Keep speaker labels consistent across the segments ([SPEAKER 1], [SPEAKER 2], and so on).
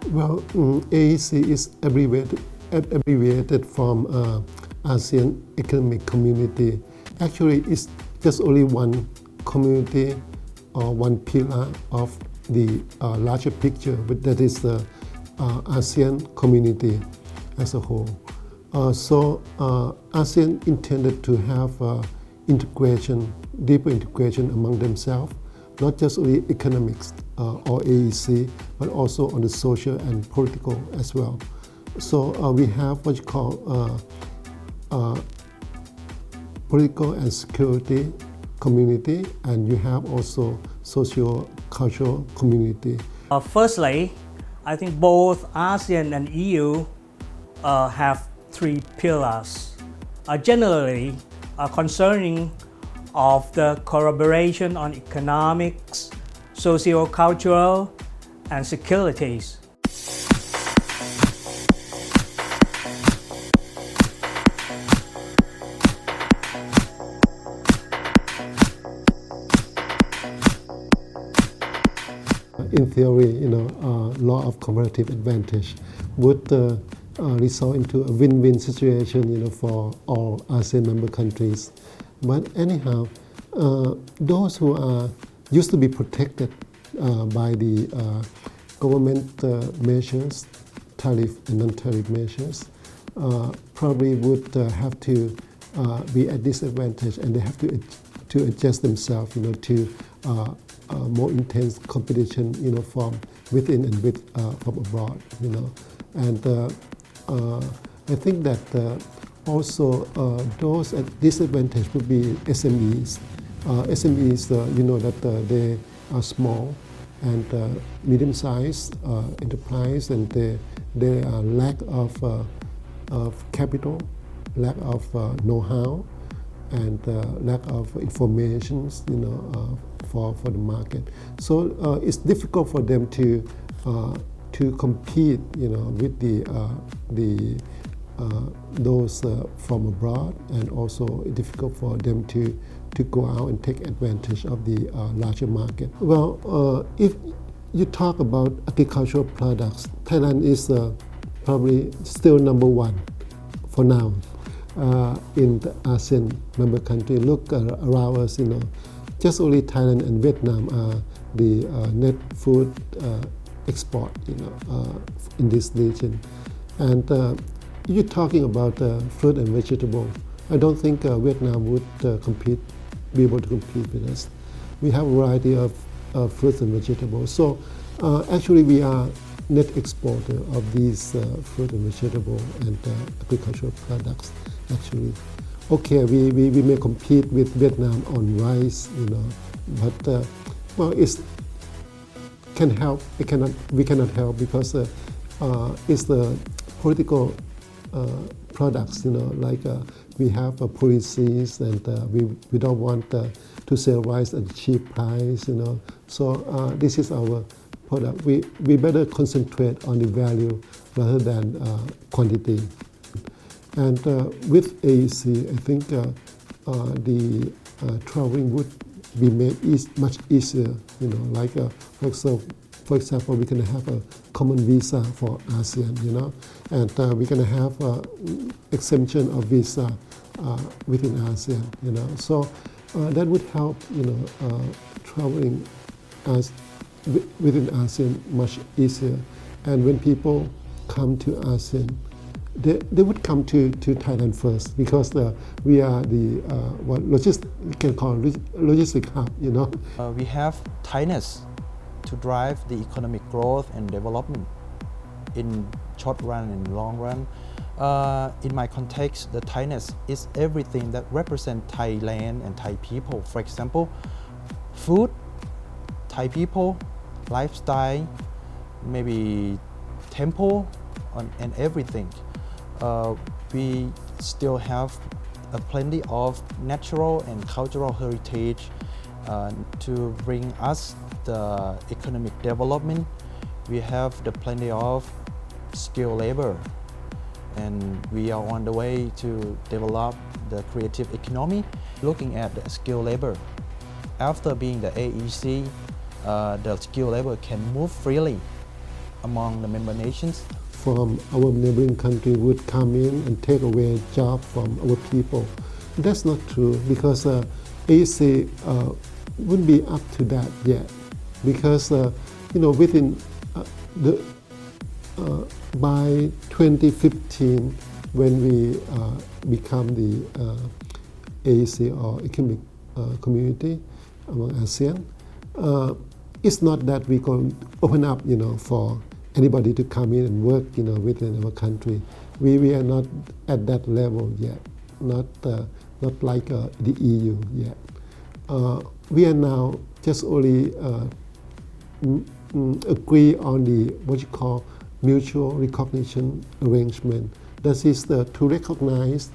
[SPEAKER 1] Well, AEC is abbreviated from ASEAN Economic Community. Actually, it's just only one community or one pillar of the larger picture, but that is the ASEAN community as a whole. So ASEAN intended to have integration, deeper integration among themselves, not just only economics or AEC, but also on the social and political as well. So we have what you call political and security community, and you have also socio-cultural community.
[SPEAKER 2] Firstly, I think both ASEAN and EU have three pillars. Generally, concerning of the collaboration on economics, socio-cultural, and securities.
[SPEAKER 1] In theory, law of comparative advantage would result into a win-win situation, for all ASEAN member countries. But anyhow, those who are used to be protected by the government measures, tariff and non-tariff measures, probably would have to be at disadvantage, and they have to adjust themselves, to more intense competition, from within and from abroad, and I think that also those at disadvantage would be SMEs. SMEs, that they are small and medium-sized enterprise, and they are lack of capital, lack of know-how, and lack of information, for the market. So it's difficult for them to compete, with the those from abroad, and also difficult for them to go out and take advantage of the larger market. Well, if you talk about agricultural products, Thailand is probably still number one for now in the ASEAN member country. Look around us, just only Thailand and Vietnam are the net food export, in this region. And you're talking about fruit and vegetable. I don't think Vietnam would be able to compete with us. We have a variety of fruits and vegetables. So actually we are net exporter of these fruit and vegetable and agricultural products, actually. Okay, we may compete with Vietnam on rice, but well, we cannot help because it's the political products, like we have policies, and we don't want to sell rice at a cheap price, So this is our product. We better concentrate on the value rather than quantity. And with AEC, I think the traveling would be made much easier, like for example, we can have a common visa for ASEAN, and we're going to have exemption of visa within ASEAN, So that would help, traveling within ASEAN much easier. And when people come to ASEAN, they would come to Thailand first, because we are the what we can call logistic hub,
[SPEAKER 3] We have Thainess to drive the economic growth and development in short run and long run. In my context, the Thainess is everything that represents Thailand and Thai people. For example, food, Thai people, lifestyle, maybe temple, and everything. We still have plenty of natural and cultural heritage to bring us the economic development. We have the plenty of skilled labor, and we are on the way to develop the creative economy. Looking at the skilled labor, after being the AEC, the skilled labor can move freely among the member nations.
[SPEAKER 1] From our neighboring country would come in and take away job from our people. That's not true because AEC wouldn't be up to that yet because within by 2015 when we become the AEC or Economic Community among ASEAN, it's not that we can open up for anybody to come in and work within our country. We are not at that level yet, not like the EU yet. We are now just only agree on the what you call mutual recognition arrangement. That is to recognize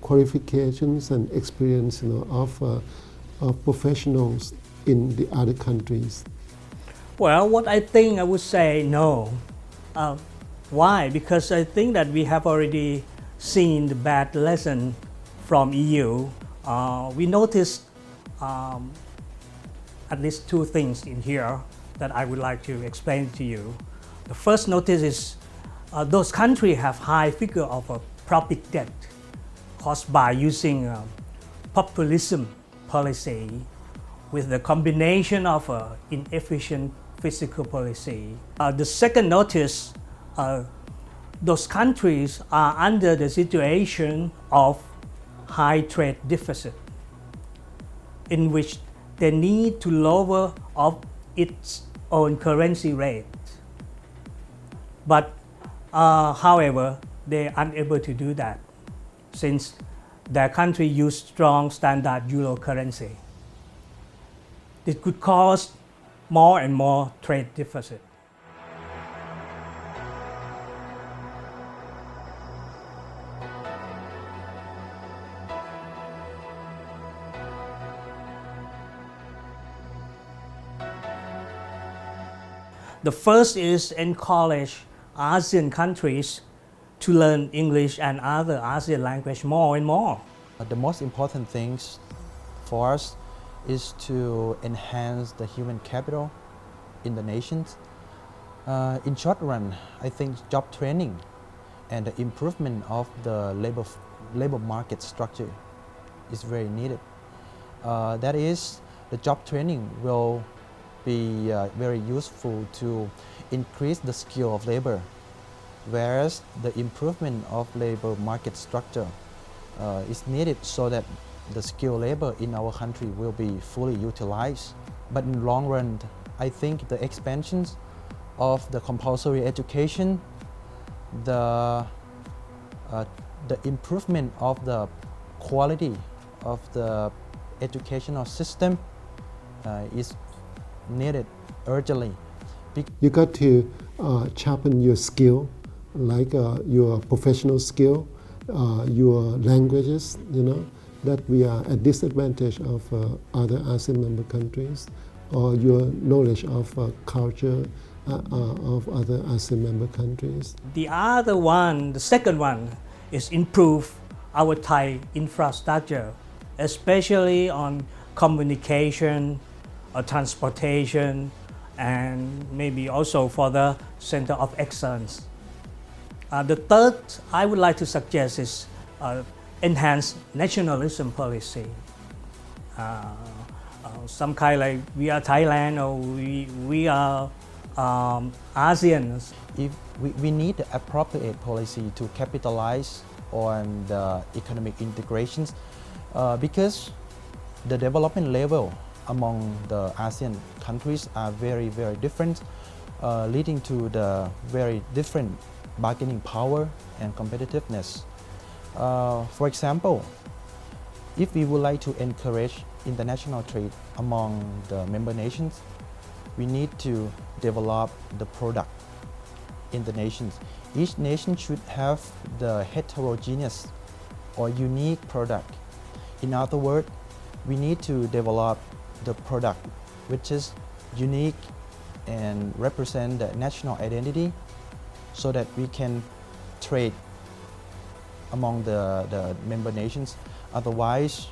[SPEAKER 1] qualifications and experience of professionals in the other countries.
[SPEAKER 2] Well, what I think I would say no. Why? Because I think that we have already seen the bad lesson from EU. We noticed at least two things in here that I would like to explain to you. The first notice is those countries have high figure of public debt caused by using populism policy with the combination of inefficient fiscal policy. The second notice, those countries are under the situation of high trade deficit in which they need to lower of its own currency rate. But however, they are unable to do that since their country use strong standard euro currency. It could cause more and more trade deficit. The first is encourage ASEAN countries to learn English and other ASEAN language more and more.
[SPEAKER 3] The most important things for us is to enhance the human capital in the nations. In short run, I think job training and the improvement of the labor market structure is very needed. That is, the job training will be very useful to increase the skill of labor, whereas the improvement of labor market structure is needed so that the skilled labor in our country will be fully utilized. But in the long run, I think the expansions of the compulsory education, the improvement of the quality of the educational system is needed urgently.
[SPEAKER 1] You got to sharpen your skill, like your professional skill, your languages, that we are at disadvantage of other ASEAN member countries, or your knowledge of culture of other ASEAN member countries.
[SPEAKER 2] The other one, the second one, is improve our Thai infrastructure, especially on communication, transportation, and maybe also for the Center of Excellence. The third I would like to suggest is enhance nationalism policy. Some kind like we are Thailand or we are ASEAN.
[SPEAKER 3] If we need the appropriate policy to capitalize on the economic integrations because the development level among the ASEAN countries are very, very different, leading to the very different bargaining power and competitiveness. For example, if we would like to encourage international trade among the member nations, we need to develop the product in the nations. Each nation should have the heterogeneous or unique product. In other words, we need to develop the product which is unique and represent the national identity so that we can trade among the member nations. Otherwise,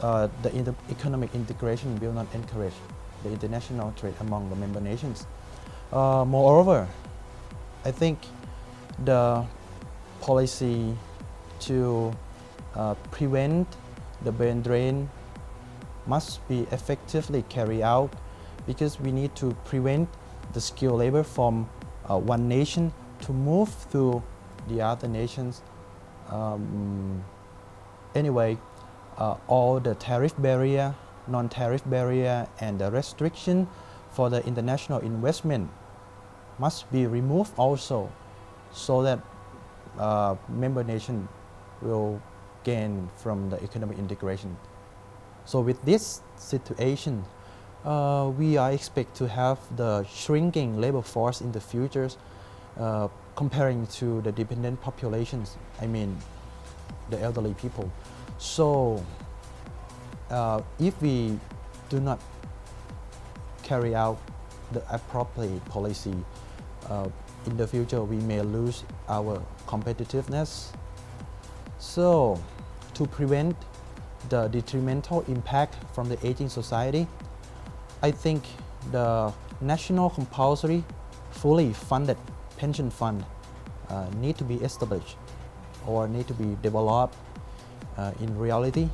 [SPEAKER 3] the economic integration will not encourage the international trade among the member nations. Moreover, I think the policy to prevent the brain drain must be effectively carried out because we need to prevent the skilled labor from one nation to move to the other nations. Anyway, all the tariff barrier, non-tariff barrier and the restriction for the international investment must be removed also so that member nation will gain from the economic integration. So with this situation, we are expect to have the shrinking labor force in the future comparing to the dependent populations, I mean the elderly people. So if we do not carry out the appropriate policy, in the future we may lose our competitiveness. So to prevent the detrimental impact from the aging society, I think the national compulsory fully funded pension fund need to be established or need to be developed in reality.